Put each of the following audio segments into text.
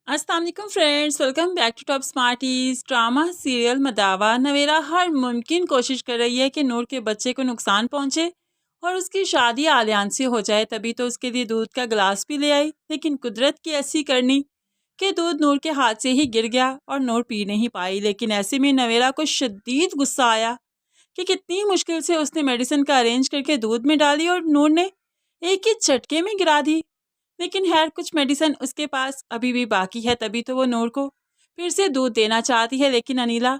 अस्सलाम वालेकुम friends, welcome back to Top Smarties. Drama serial Mudawa Navera हर मुमकिन कोशिश कर रही है कि नूर के बच्चे को नुकसान पहुंचे और उसकी शादी आलियान से हो जाए। तभी तो उसके लिए दूध का गिलास भी ले आई, लेकिन कुदरत की ऐसी करनी कि दूध नूर के हाथ से ही गिर गया और नूर पी नहीं पाई। लेकिन ऐसे में नवेरा को शदीद गुस्सा आया कि कितनी मुश्किल से उसने मेडिसिन का अरेंज करके दूध में डाली और नूर ने एक ही झटके में गिरा दी। लेकिन खैर, कुछ मेडिसिन उसके पास अभी भी बाकी है, तभी तो वो नूर को फिर से दूध देना चाहती है। लेकिन अनीला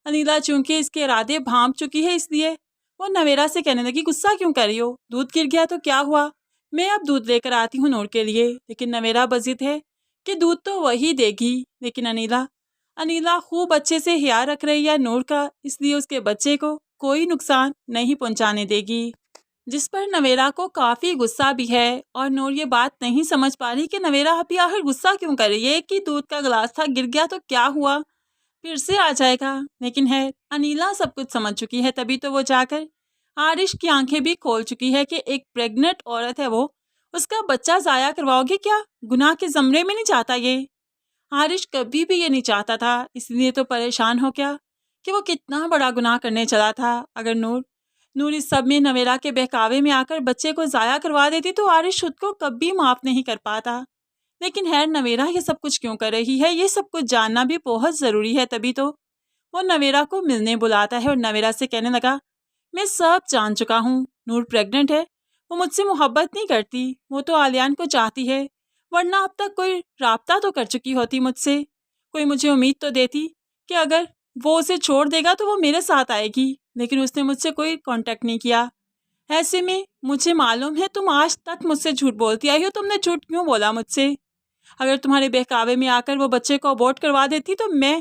अनीला चूंकि इसके इरादे भांप चुकी है, इसलिए वो नवेरा से कहने लगी, गुस्सा क्यों कर रही हो? दूध गिर गया तो क्या हुआ, मैं अब दूध लेकर आती हूँ नूर के लिए। लेकिन नवेरा बजिद है कि दूध तो वही देगी। लेकिन अनीला अनीला खूब अच्छे से ख्याल रख रही है नूर का, इसलिए उसके बच्चे को कोई नुकसान नहीं पहुंचाने देगी। जिस पर नवेरा को काफ़ी गुस्सा भी है और नूर ये बात नहीं समझ पा रही कि नवेरा अभी आखिर गुस्सा क्यों कर रही है कि दूध का गिलास था, गिर गया तो क्या हुआ, फिर से आ जाएगा। लेकिन है, अनीला सब कुछ समझ चुकी है, तभी तो वो जाकर आरिश की आंखें भी खोल चुकी है कि एक प्रेग्नेंट औरत है वो, उसका बच्चा ज़ाया करवाओगे क्या? गुनाह के ज़मरे में नहीं जाता ये। आरिश कभी भी ये नहीं चाहता था, इसलिए तो परेशान हो गया कि वो कितना बड़ा गुनाह करने चला था। अगर नूर नूर इस सब में नवेरा के बहकावे में आकर बच्चे को ज़ाया करवा देती तो आरिश खुद को कभी माफ़ नहीं कर पाता। लेकिन खैर, नवेरा ये सब कुछ क्यों कर रही है, ये सब कुछ जानना भी बहुत ज़रूरी है। तभी तो वो नवेरा को मिलने बुलाता है और नवेरा से कहने लगा, मैं सब जान चुका हूँ, नूर प्रेग्नेंट है। वो मुझसे मोहब्बत नहीं करती, वो तो आलियान को चाहती है, वरना अब तक कोई राब्ता तो कर चुकी होती मुझसे। कोई मुझे उम्मीद तो देती कि अगर वो उसे छोड़ देगा तो वो मेरे साथ आएगी, लेकिन उसने मुझसे कोई कांटेक्ट नहीं किया। ऐसे में मुझे मालूम है तुम आज तक मुझसे झूठ बोलती आई हो, तुमने झूठ क्यों बोला मुझसे? अगर तुम्हारे बहकावे में आकर वो बच्चे को अबॉर्ट करवा देती तो मैं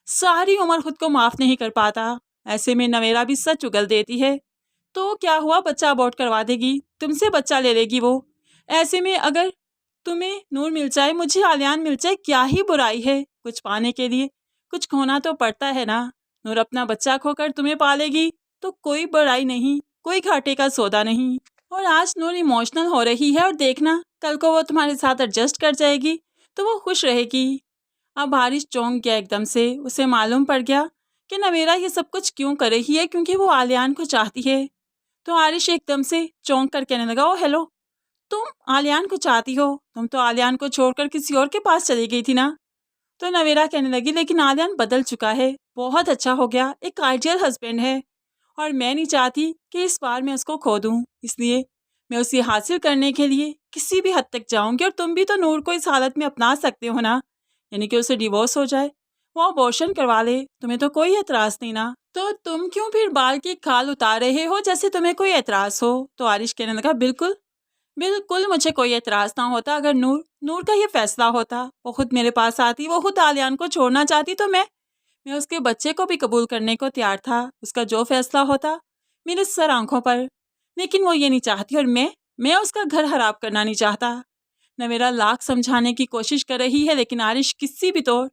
सारी उम्र खुद को माफ़ नहीं कर पाता। ऐसे में नवेरा भी सच उगल देती है, तो क्या हुआ, बच्चा अबॉर्ट करवा देगी, तुमसे बच्चा ले लेगी वो। ऐसे में अगर तुम्हें नूर मिल जाए, मुझे आलियान मिल जाए, क्या ही बुराई है? कुछ पाने के लिए कुछ खोना तो पड़ता है ना। नूर अपना बच्चा खोकर तुम्हें पालेगी तो कोई बुराई नहीं, कोई घाटे का सौदा नहीं। और आज नूर इमोशनल हो रही है और देखना, कल को वो तुम्हारे साथ एडजस्ट कर जाएगी तो वो खुश रहेगी। अब बारिश चौंक गया एकदम से, उसे मालूम पड़ गया कि नवेरा ये सब कुछ क्यों कर रही है, क्योंकि वो आलियान को चाहती है। तो आरिश एकदम से चौंक कर कहने लगा, ओ हेलो, तुम आलियान को चाहती हो? तुम तो आलियान को छोड़कर किसी और के पास चली गई थी ना? तो नवेरा कहने लगी, लेकिन आलियान बदल चुका है, बहुत अच्छा हो गया, एक आइडियल हस्बैंड है और मैं नहीं चाहती कि इस बार मैं उसको खो दूँ, इसलिए मैं उसे हासिल करने के लिए किसी भी हद तक जाऊंगी। और तुम भी तो नूर को इस हालत में अपना सकते हो ना, यानी कि उसे डिवोर्स हो जाए, वो अबॉर्शन करवा ले, तुम्हें तो कोई एतराज़ नहीं ना? तो तुम क्यों फिर बाल की खाल उतार रहे हो जैसे तुम्हें कोई एतराज़ हो? तो आरिश कहने लगा, बिल्कुल बिल्कुल मुझे कोई एतराज़ ना होता। अगर नूर नूर का ये फैसला होता, वो खुद मेरे पास आती, वो खुद आलियान को छोड़ना चाहती, तो मैं उसके बच्चे को भी कबूल करने को तैयार था। उसका जो फैसला होता मेरे सर आंखों पर। लेकिन वो ये नहीं चाहती और मैं उसका घर खराब करना नहीं चाहता। नवेरा लाख समझाने की कोशिश कर रही है, लेकिन आरिश किसी भी तौर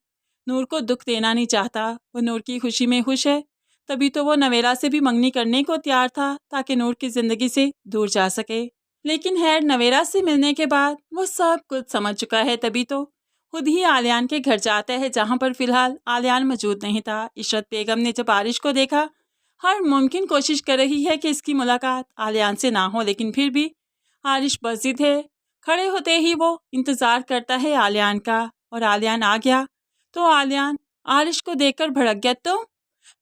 नूर को दुख देना नहीं चाहता। वो नूर की खुशी में खुश है, तभी तो वो नवेरा से भी मंगनी करने को तैयार था ताकि नूर की ज़िंदगी से दूर जा सके। लेकिन खैर, नवेरा से मिलने के बाद वो सब कुछ समझ चुका है, तभी तो खुद ही आलियान के घर जाता है, जहाँ पर फिलहाल आलियान मौजूद नहीं था। इशरत बेगम ने जब आरिश को देखा, हर मुमकिन कोशिश कर रही है कि इसकी मुलाकात आलियान से ना हो, लेकिन फिर भी आरिश बजिद है। खड़े होते ही वो इंतज़ार करता है आलियान का, और आलियान आ गया तो आलियान आरिश को देखकर भड़क गया।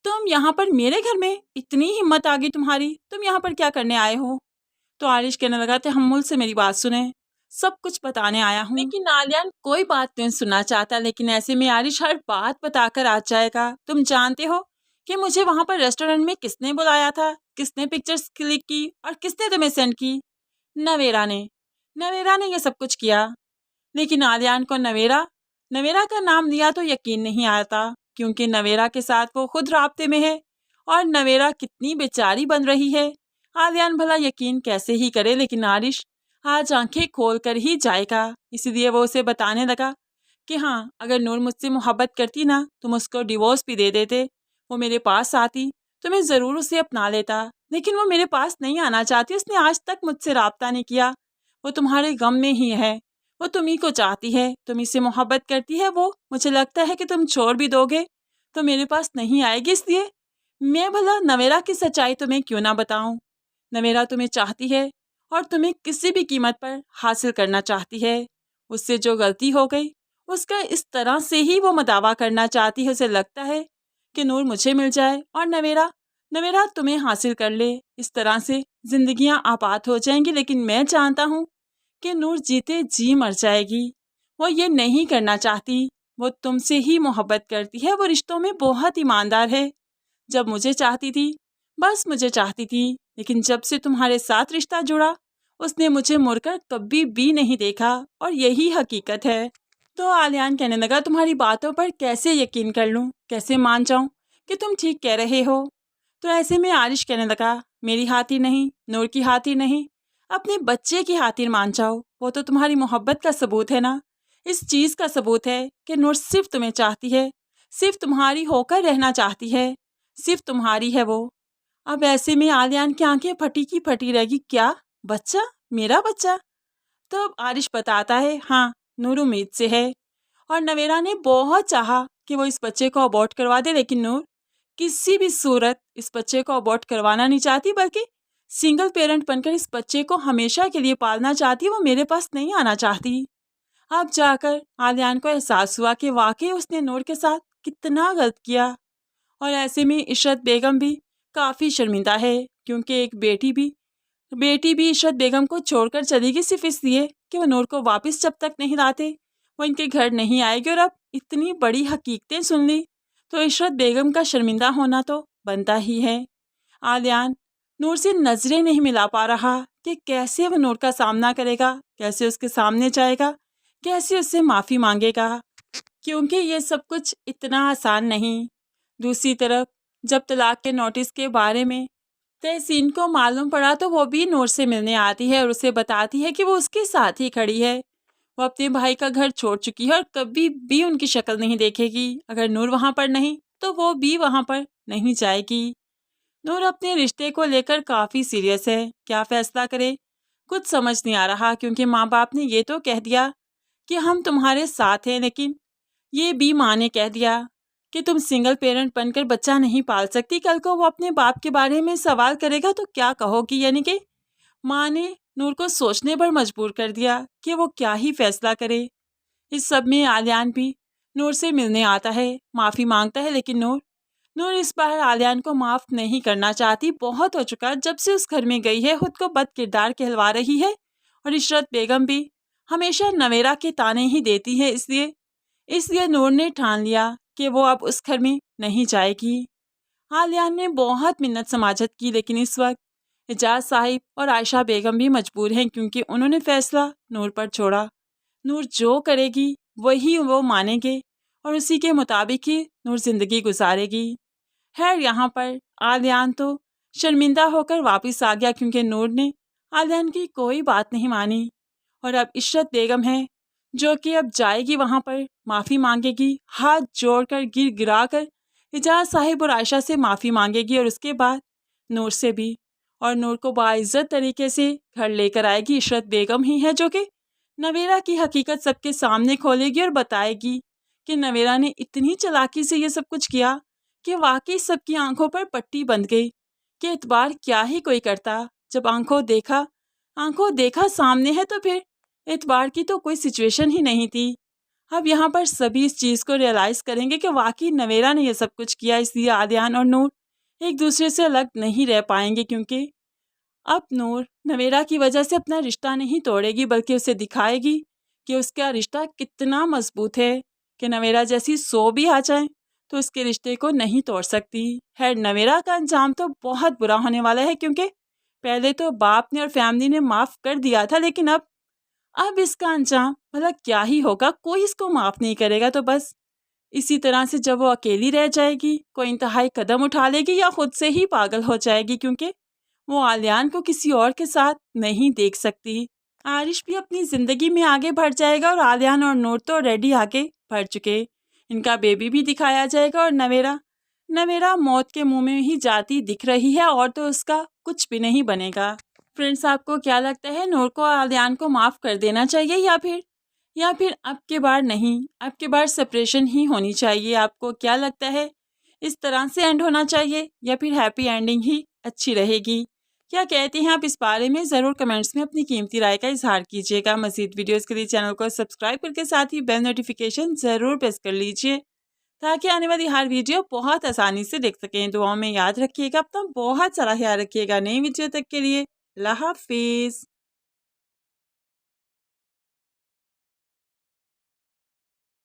तुम यहाँ पर मेरे घर में? इतनी हिम्मत आ गई तुम्हारी, तुम यहाँ पर क्या करने आए हो? तो आरिश कहने लगा, तहम्मुल से मेरी बात सुने, सब कुछ बताने आया हूँ। लेकिन आलियान कोई बात नहीं सुनना चाहता, लेकिन ऐसे में आरिश हर बात बताकर आ जाएगा। तुम जानते हो कि मुझे वहाँ पर रेस्टोरेंट में किसने बुलाया था, किसने पिक्चर्स क्लिक की और किसने तुम्हें सेंड की? नवेरा ने नवेरा ने ये सब कुछ किया। लेकिन आलियान को नवेरा नवेरा का नाम लिया तो यकीन नहीं आता, क्योंकि नवेरा के साथ वो खुद राब्ते में है और नवेरा कितनी बेचारी बन रही है। आलियान भला यकीन कैसे ही करे, लेकिन आरिश आज आंखें खोल कर ही जाएगा। इसलिए वो उसे बताने लगा कि हाँ, अगर नूर मुझसे मोहब्बत करती ना, तुम उसको डिवोर्स भी दे देते, वो मेरे पास आती तो मैं ज़रूर उसे अपना लेता। लेकिन वो मेरे पास नहीं आना चाहती, उसने आज तक मुझसे राब्ता नहीं किया, वो तुम्हारे गम में ही है, वो तुम्ही को चाहती है, तुम्ही से मोहब्बत करती है। वो मुझे लगता है कि तुम छोड़ भी दोगे तो मेरे पास नहीं आएगी, इसलिए मैं भला नवेरा की सच्चाई तुम्हें क्यों ना बताऊं। नवेरा तुम्हें चाहती है और तुम्हें किसी भी कीमत पर हासिल करना चाहती है। उससे जो गलती हो गई उसका इस तरह से ही वो मदावा करना चाहती है। उसे लगता है कि नूर मुझे मिल जाए और नवेरा नवेरा तुम्हें हासिल कर ले। इस तरह से जिंदगियां आबाद हो जाएंगी। लेकिन मैं जानता हूँ कि नूर जीते जी मर जाएगी। वो ये नहीं करना चाहती। वो तुमसे ही मोहब्बत करती है। वो रिश्तों में बहुत ईमानदार है। जब मुझे चाहती थी, बस मुझे चाहती थी, लेकिन जब से तुम्हारे साथ रिश्ता जुड़ा उसने मुझे मुड़कर कभी भी नहीं देखा और यही हकीकत है। तो आलियान कहने लगा, तुम्हारी बातों पर कैसे यकीन कर लूं, कैसे मान जाऊं कि तुम ठीक कह रहे हो। तो ऐसे में आरिश कहने लगा, मेरी खातिर नहीं, नूर की खातिर नहीं, अपने बच्चे की खातिर मान जाओ। वो तो तुम्हारी मोहब्बत का सबूत है ना। इस चीज़ का सबूत है कि नूर सिर्फ तुम्हें चाहती है, सिर्फ तुम्हारी होकर रहना चाहती है, सिर्फ तुम्हारी है वो। अब ऐसे में आलियान की आंखें फटी की फटी रहेगी। क्या बच्चा, मेरा बच्चा? तो अब आरिश बताता है, हाँ, नूर उम्मीद से है और नवेरा ने बहुत चाहा कि वो इस बच्चे को अबॉर्ट करवा दे, लेकिन नूर किसी भी सूरत इस बच्चे को अबॉर्ट करवाना नहीं चाहती, बल्कि सिंगल पेरेंट बनकर इस बच्चे को हमेशा के लिए पालना चाहती। वो मेरे पास नहीं आना चाहती। अब जाकर आलियान को एहसास हुआ कि वाकई उसने नूर के साथ कितना गलत किया। और ऐसे में इशरत बेगम भी काफ़ी शर्मिंदा है, क्योंकि एक बेटी भी इशरत बेगम को छोड़कर चली गई सिर्फ इसलिए कि वो नूर को वापस जब तक नहीं लाते वो इनके घर नहीं आएगी। और अब इतनी बड़ी हकीकतें सुन ली तो इशरत बेगम का शर्मिंदा होना तो बनता ही है। आलियान नूर से नज़रें नहीं मिला पा रहा कि कैसे वो नूर का सामना करेगा, कैसे उसके सामने जाएगा, कैसे उससे माफ़ी मांगेगा, क्योंकि ये सब कुछ इतना आसान नहीं। दूसरी तरफ जब तलाक के नोटिस के बारे में तहसीन को मालूम पड़ा तो वो भी नूर से मिलने आती है और उसे बताती है कि वो उसके साथ ही खड़ी है। वो अपने भाई का घर छोड़ चुकी है और कभी भी उनकी शक्ल नहीं देखेगी। अगर नूर वहाँ पर नहीं तो वो भी वहाँ पर नहीं जाएगी। नूर अपने रिश्ते को लेकर काफ़ी सीरियस है। क्या फ़ैसला करे कुछ समझ नहीं आ रहा, क्योंकि माँ बाप ने ये तो कह दिया कि हम तुम्हारे साथ हैं, लेकिन ये भी माँ ने कह दिया कि तुम सिंगल पेरेंट बनकर बच्चा नहीं पाल सकती। कल को वो अपने बाप के बारे में सवाल करेगा तो क्या कहोगी। यानी कि माँ ने नूर को सोचने पर मजबूर कर दिया कि वो क्या ही फैसला करे। इस सब में आलियान भी नूर से मिलने आता है, माफ़ी मांगता है, लेकिन नूर इस बार आलियान को माफ़ नहीं करना चाहती। बहुत हो चुका, जब से उस घर में गई है खुद को बद किरदार कहलवा रही है और इशरत बेगम भी हमेशा नवेरा के ताने ही देती है। इसलिए नूर ने ठान लिया कि वो अब उस घर में नहीं जाएगी। आलियान ने बहुत मिन्नत समाजत की, लेकिन इस वक्त एजाज साहिब और आयशा बेगम भी मजबूर हैं, क्योंकि उन्होंने फैसला नूर पर छोड़ा। नूर जो करेगी वही वो मानेंगे और उसी के मुताबिक ही नूर ज़िंदगी गुजारेगी। खैर यहाँ पर आलियान तो शर्मिंदा होकर वापस आ गया, क्योंकि नूर ने आलियान की कोई बात नहीं मानी। और अब इशरत बेगम है जो कि अब जाएगी वहाँ पर, माफ़ी मांगेगी, हाथ जोड़कर गिर गिरा कर एजाज साहिब और आयशा से माफ़ी मांगेगी और उसके बाद नूर से भी। और नूर को बाइज़्ज़त तरीके से घर लेकर आएगी। इशरत बेगम ही है जो कि नवेरा की हकीकत सबके सामने खोलेगी और बताएगी कि नवेरा ने इतनी चालाकी से ये सब कुछ किया कि वाकई सबकी आंखों पर पट्टी बंध गई कि इतबार क्या ही कोई करता। जब आंखों देखा सामने है तो फिर इतबार की तो कोई सिचुएशन ही नहीं थी। अब यहाँ पर सभी इस चीज़ को रियलाइज़ करेंगे कि वाकई नवेरा ने यह सब कुछ किया। इसलिए आलियान और नूर एक दूसरे से अलग नहीं रह पाएंगे, क्योंकि अब नूर नवेरा की वजह से अपना रिश्ता नहीं तोड़ेगी, बल्कि उसे दिखाएगी कि उसका रिश्ता कितना मजबूत है, कि नवेरा जैसी 100 भी आ जाए तो उसके रिश्ते को नहीं तोड़ सकती है। नवेरा का अंजाम तो बहुत बुरा होने वाला है, क्योंकि पहले तो बाप ने और फैमिली ने माफ़ कर दिया था, लेकिन अब इसका अंजाम मतलब क्या ही होगा। कोई इसको माफ़ नहीं करेगा। तो बस इसी तरह से जब वो अकेली रह जाएगी, कोई इंतहाई कदम उठा लेगी या खुद से ही पागल हो जाएगी, क्योंकि वो आलियान को किसी और के साथ नहीं देख सकती। आरिश भी अपनी ज़िंदगी में आगे बढ़ जाएगा और आलियान और नूर तो ऑलरेडी आगे बढ़ चुके। इनका बेबी भी दिखाया जाएगा और नवेरा मौत के मुंह में ही जाती दिख रही है और तो उसका कुछ भी नहीं बनेगा। फ्रेंड्स, आपको क्या लगता है, नूर को आलियान को माफ़ कर देना चाहिए या फिर या फिर अब की बार नहीं, अब की बार सेपरेशन ही होनी चाहिए? आपको क्या लगता है, इस तरह से एंड होना चाहिए या फिर हैप्पी एंडिंग ही अच्छी रहेगी? क्या कहते हैं आप इस बारे में? ज़रूर कमेंट्स में अपनी कीमती राय का इजहार कीजिएगा। मज़ीद वीडियोस के लिए चैनल को सब्सक्राइब करके साथ ही बेल नोटिफिकेशन ज़रूर प्रेस कर लीजिए, ताकि आने वाली हर वीडियो बहुत आसानी से देख सकें। दुआओं में याद रखिएगा, अपना बहुत सारा ख्याल रखिएगा। नई वीडियो तक के लिए अल्लाह हाफिज़।